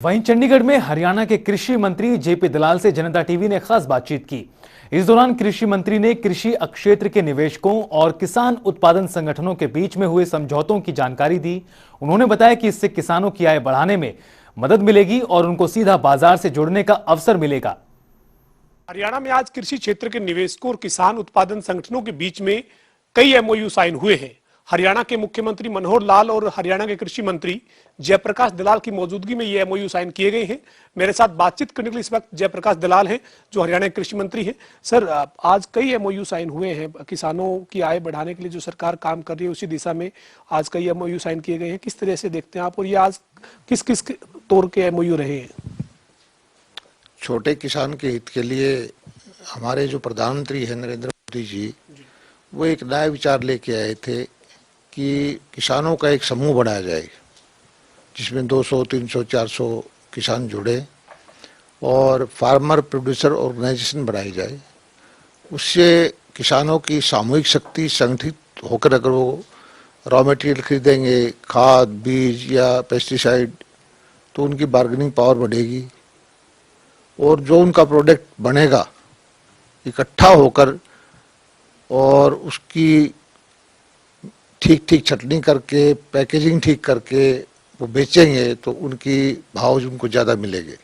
वहीं चंडीगढ़ में हरियाणा के कृषि मंत्री जेपी दलाल से जनता टीवी ने खास बातचीत की। इस दौरान कृषि मंत्री ने कृषि क्षेत्र के निवेशकों और किसान उत्पादन संगठनों के बीच में हुए समझौतों की जानकारी दी। उन्होंने बताया कि इससे किसानों की आय बढ़ाने में मदद मिलेगी और उनको सीधा बाजार से जुड़ने का अवसर मिलेगा। हरियाणा में आज कृषि क्षेत्र के निवेशकों और किसान उत्पादन संगठनों के बीच में कई एमओयू साइन हुए हैं। हरियाणा के मुख्यमंत्री मनोहर लाल और हरियाणा के कृषि मंत्री जयप्रकाश दलाल की मौजूदगी में ये एमओयू साइन किए गए हैं। मेरे साथ बातचीत करने के लिए इस वक्त जयप्रकाश दलाल हैं, जो हरियाणा के कृषि मंत्री हैं। सर, आज कई एमओयू साइन हुए हैं। किसानों की आय बढ़ाने के लिए जो सरकार काम कर रही है उसी दिशा में आज कई एमओयू साइन किए गए हैं। किस तरह से देखते हैं आप, और ये आज किस किस तौर के एमओयू रहे हैं? छोटे किसान के हित के लिए हमारे जो प्रधानमंत्री हैं नरेंद्र मोदी जी, वो एक नया विचार लेके आए थे कि किसानों का एक समूह बनाया जाए जिसमें 200, 300, 400 किसान जुड़े और फार्मर प्रोड्यूसर ऑर्गेनाइजेशन बनाई जाए। उससे किसानों की सामूहिक शक्ति संगठित होकर अगर वो रॉ मटेरियल खरीदेंगे, खाद, बीज या पेस्टिसाइड, तो उनकी बार्गेनिंग पावर बढ़ेगी और जो उनका प्रोडक्ट बनेगा इकट्ठा होकर और उसकी ठीक ठीक छटनी करके, पैकेजिंग ठीक करके वो बेचेंगे तो उनकी भाव उनको ज़्यादा मिलेंगे।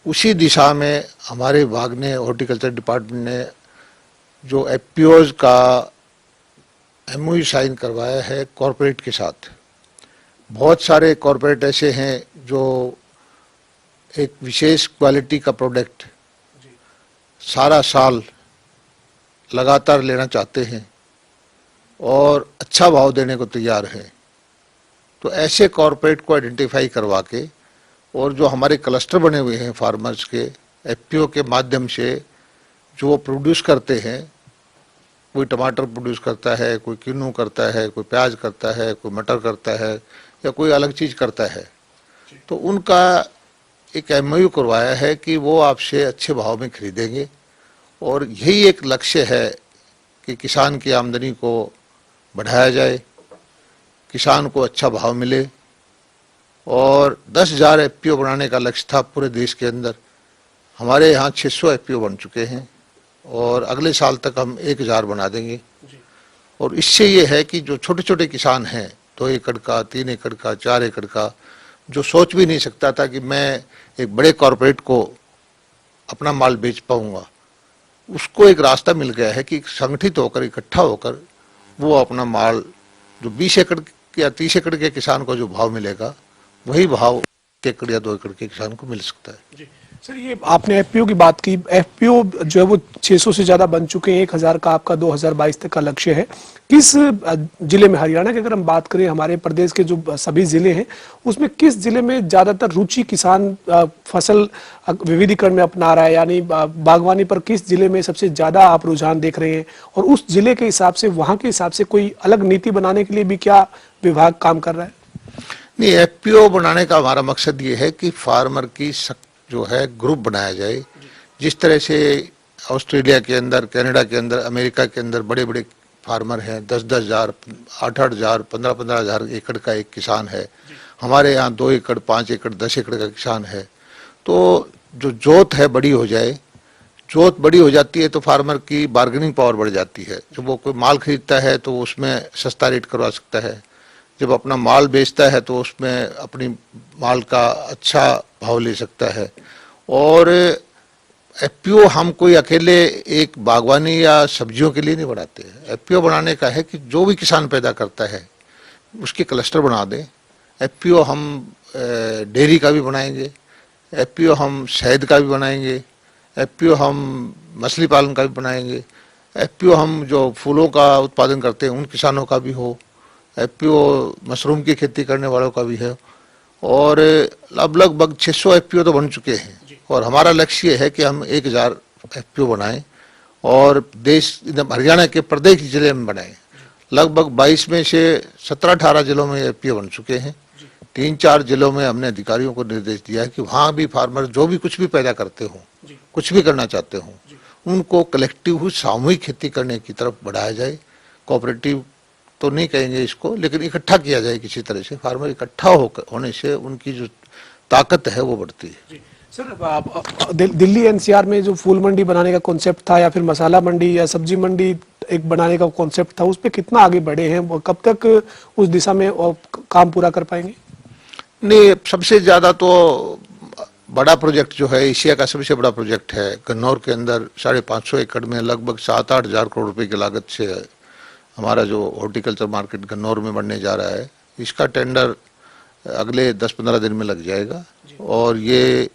उसी दिशा में हमारे विभाग ने, हॉर्टिकल्चर डिपार्टमेंट ने जो एफपीओज का एमओयू साइन करवाया है कॉरपोरेट के साथ। बहुत सारे कॉरपोरेट ऐसे हैं जो एक विशेष क्वालिटी का प्रोडक्ट सारा साल लगातार लेना चाहते हैं और अच्छा भाव देने को तैयार हैं। तो ऐसे कॉरपोरेट को आइडेंटिफाई करवा के और जो हमारे क्लस्टर बने हुए हैं फार्मर्स के, एफपीओ के माध्यम से जो वो प्रोड्यूस करते हैं, कोई टमाटर प्रोड्यूस करता है, कोई किन्नू करता है, कोई प्याज करता है, कोई मटर करता है या कोई अलग चीज़ करता है, तो उनका एक एमओयू करवाया है कि वो आपसे अच्छे भाव में खरीदेंगे। और यही एक लक्ष्य है कि किसान की आमदनी को बढ़ाया जाए, किसान को अच्छा भाव मिले। और 10,000 एफपीओ बनाने का लक्ष्य था पूरे देश के अंदर। हमारे यहाँ 600 एफपीओ बन चुके हैं और अगले साल तक हम 1,000 बना देंगे। और इससे ये है कि जो छोटे छोटे किसान हैं, 2 एकड़ का, 3 एकड़ का, 4 एकड़ का, जो सोच भी नहीं सकता था कि मैं एक बड़े कॉरपोरेट को अपना माल बेच पाऊंगा, उसको एक रास्ता मिल गया है कि संगठित होकर, इकट्ठा होकर वो अपना माल जो 20 एकड़ या 30 एकड़ के किसान को जो भाव मिलेगा वही भाव 1 एकड़ या 2 एकड़ के किसान को मिल सकता है। जी सर, ये आपने एफपीओ की बात की। एफपीओ जो है वो 600 से ज्यादा बन चुके हैं। 1,000 का आपका 2022 तक का लक्ष्य है। किस जिले में, हरियाणा की अगर हम बात करें, हमारे प्रदेश के जो सभी जिले हैं उसमें किस जिले में ज्यादातर रुचि किसान फसल विविधीकरण में अपना रहा है, यानी बागवानी पर किस जिले में सबसे ज्यादा आप रुझान देख रहे हैं? और उस जिले के हिसाब से, वहां के हिसाब से कोई अलग नीति बनाने के लिए भी क्या विभाग काम कर रहा है? नहीं, एफपीओ बनाने का हमारा मकसद ये है कि फार्मर की जो है ग्रुप बनाया जाए। जिस तरह से ऑस्ट्रेलिया के अंदर, कनाडा के अंदर, अमेरिका के अंदर बड़े बड़े फार्मर हैं, 10-10 हज़ार, 8-8 हज़ार, 15-15 हज़ार एकड़ का एक किसान है। हमारे यहाँ 2 एकड़, 5 एकड़, 10 एकड़ का किसान है। तो जो जोत है बड़ी हो जाए, जोत बड़ी हो जाती है तो फार्मर की बार्गेनिंग पावर बढ़ जाती है। जब वो कोई माल खरीदता है तो उसमें सस्ता रेट करवा सकता है, जब अपना माल बेचता है तो उसमें अपनी माल का अच्छा भाव ले सकता है। और एफपीओ हम कोई अकेले एक बागवानी या सब्जियों के लिए नहीं बनाते हैं। एफपीओ बनाने का है कि जो भी किसान पैदा करता है उसके क्लस्टर बना दें। एफपीओ हम डेयरी का भी बनाएंगे, एफपीओ हम शहद का भी बनाएंगे, एफपीओ हम मछली पालन का भी बनाएंगे, एफपीओ हम जो फूलों का उत्पादन करते हैं उन किसानों का भी हो, एफपीओ मशरूम की खेती करने वालों का भी है। और अब लगभग 600 एफपीओ तो बन चुके हैं और हमारा लक्ष्य है कि हम 1,000 एफपीओ बनाएं और देश, हरियाणा के प्रत्येक जिले में बनाएं। लगभग 22 में से 17-18 जिलों में एफपीओ बन चुके हैं। 3-4 जिलों में हमने अधिकारियों को निर्देश दिया है कि वहाँ भी फार्मर जो भी कुछ भी पैदा करते हों, कुछ भी करना चाहते हों, उनको कलेक्टिव सामूहिक खेती करने की तरफ बढ़ाया जाए। कोऑपरेटिव तो नहीं कहेंगे इसको, लेकिन इकट्ठा किया जाए किसी तरह से। फार्मर इकट्ठा होने से उनकी जो ताकत है वो बढ़ती है। सर, दिल्ली एनसीआर में जो फूल मंडी बनाने का कॉन्सेप्ट था या फिर मसाला मंडी या सब्जी मंडी एक बनाने का कॉन्सेप्ट था, उस पे कितना आगे बढ़े हैं, वो कब तक उस दिशा में काम पूरा कर पाएंगे? नहीं, सबसे ज्यादा तो बड़ा प्रोजेक्ट जो है, एशिया का सबसे बड़ा प्रोजेक्ट है गन्नौर के अंदर 550 एकड़ में लगभग 7-8 हजार करोड़ रुपए की लागत से हमारा जो हॉर्टिकल्चर मार्केट गन्नौर में बनने जा रहा है, इसका टेंडर अगले 10-15 दिन में लग जाएगा। और ये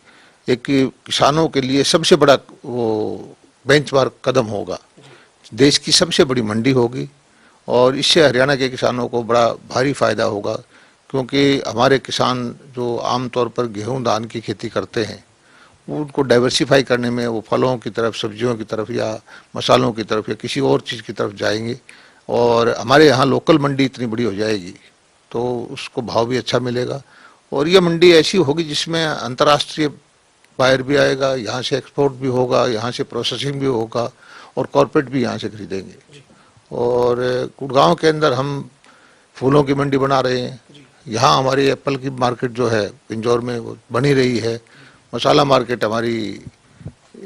एक किसानों के लिए सबसे बड़ा वो बेंचमार्क कदम होगा, देश की सबसे बड़ी मंडी होगी और इससे हरियाणा के किसानों को बड़ा भारी फायदा होगा, क्योंकि हमारे किसान जो आमतौर पर गेहूं धान की खेती करते हैं, उनको डाइवर्सिफाई करने में वो फलों की तरफ, सब्जियों की तरफ या मसालों की तरफ या किसी और चीज़ की तरफ जाएंगे और हमारे यहाँ लोकल मंडी इतनी बड़ी हो जाएगी तो उसको भाव भी अच्छा मिलेगा। और ये मंडी ऐसी होगी जिसमें अंतर्राष्ट्रीय बायर भी आएगा, यहाँ से एक्सपोर्ट भी होगा, यहाँ से प्रोसेसिंग भी होगा और कॉर्पोरेट भी यहाँ से खरीदेंगे। और गुड़गांव के अंदर हम फूलों की मंडी बना रहे हैं, यहाँ हमारी एप्पल की मार्केट जो है पिंजौर में वो बनी रही है, मसाला मार्केट हमारी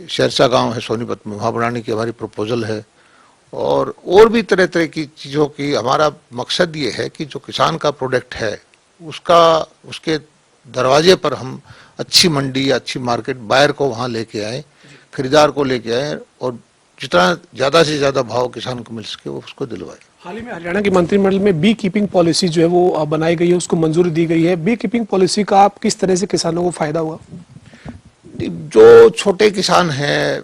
शेरशाह गांव है सोनीपत में, वहाँ बनाने की हमारी प्रपोजल है। और भी तरह तरह की चीज़ों की हमारा मकसद ये है कि जो किसान का प्रोडक्ट है उसके दरवाजे पर हम अच्छी मंडी या अच्छी मार्केट बायर को वहाँ लेके आए, खरीदार को लेके आए और जितना ज़्यादा से ज़्यादा भाव किसान को मिल सके वो उसको दिलवाए। हाल ही में हरियाणा की मंत्रिमंडल में बी कीपिंग पॉलिसी जो है वो बनाई गई है, उसको मंजूरी दी गई है। बी कीपिंग पॉलिसी का आप किस तरह से किसानों को फायदा हुआ? जो छोटे किसान हैं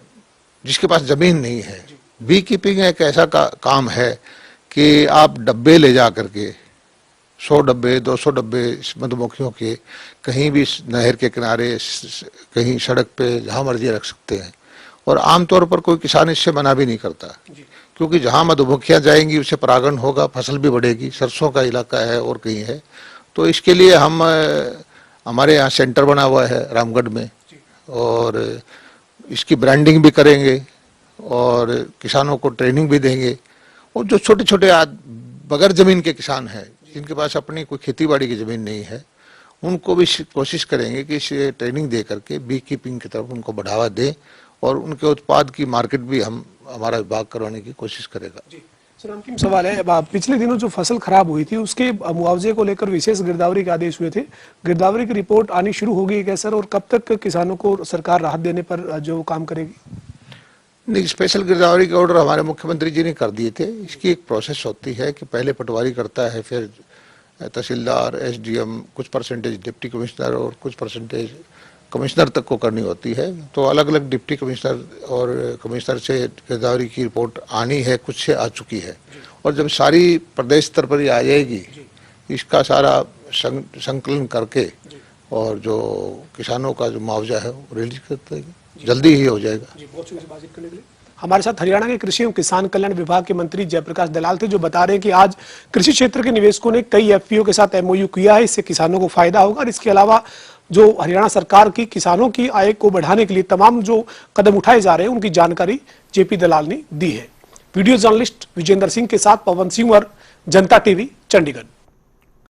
जिसके पास जमीन नहीं है, बी कीपिंग एक ऐसा काम है कि आप डब्बे ले जा करके 100 डब्बे 200 डब्बे मधुमक्खियों के कहीं भी नहर के किनारे, कहीं सड़क पे, जहाँ मर्जी रख सकते हैं। और आमतौर पर कोई किसान इससे मना भी नहीं करता, क्योंकि जहाँ मधुमक्खियाँ जाएंगी उससे परागण होगा, फसल भी बढ़ेगी। सरसों का इलाका है और कहीं है, तो इसके लिए हमारे यहाँ सेंटर बना हुआ है रामगढ़ में और इसकी ब्रांडिंग भी करेंगे और किसानों को ट्रेनिंग भी देंगे। और जो छोटे छोटे बगैर जमीन के किसान हैं जिनके पास अपनी कोई खेती बाड़ी की जमीन नहीं है, उनको भी कोशिश करेंगे कि इसे ट्रेनिंग दे करके बी कीपिंग की तरफ उनको बढ़ावा दें और उनके उत्पाद की मार्केट भी हमारा विभाग करवाने की कोशिश करेगा। सर, अंतिम सवाल है, पिछले दिनों जो फसल खराब हुई थी उसके मुआवजे को लेकर विशेष गिरदावरी के आदेश हुए थे, गिरदावरी की रिपोर्ट आनी शुरू हो गई है सर, और कब तक किसानों को सरकार राहत देने पर जो काम करेगी? नहीं, स्पेशल गिरदावरी के ऑर्डर हमारे मुख्यमंत्री जी ने कर दिए थे। इसकी एक प्रोसेस होती है कि पहले पटवारी करता है, फिर तहसीलदार, एसडीएम, कुछ परसेंटेज डिप्टी कमिश्नर और कुछ परसेंटेज कमिश्नर तक को करनी होती है। तो अलग अलग डिप्टी कमिश्नर और कमिश्नर से गिरदावरी की रिपोर्ट आनी है, कुछ से आ चुकी है और जब सारी प्रदेश स्तर पर ही आ जाएगी, इसका सारा संकलन करके और जो किसानों का जो मुआवजा है वो रिलीज करते हैं, जल्दी ही हो जाएगा। बहुत शुक्रिया बातचीत करने के लिए। हमारे साथ हरियाणा के कृषि एवं किसान कल्याण विभाग के मंत्री जयप्रकाश दलाल थे, जो बता रहे हैं कि आज कृषि क्षेत्र के निवेशकों ने कई एफपीओ के साथ एमओयू किया है, इससे किसानों को फायदा होगा। और इसके अलावा जो हरियाणा सरकार की किसानों की आय को बढ़ाने के लिए तमाम जो कदम उठाए जा रहे हैं उनकी जानकारी जेपी दलाल ने दी है। वीडियो जर्नलिस्ट विजेंद्र सिंह के साथ पवन सिंह और जनता टीवी, चंडीगढ़।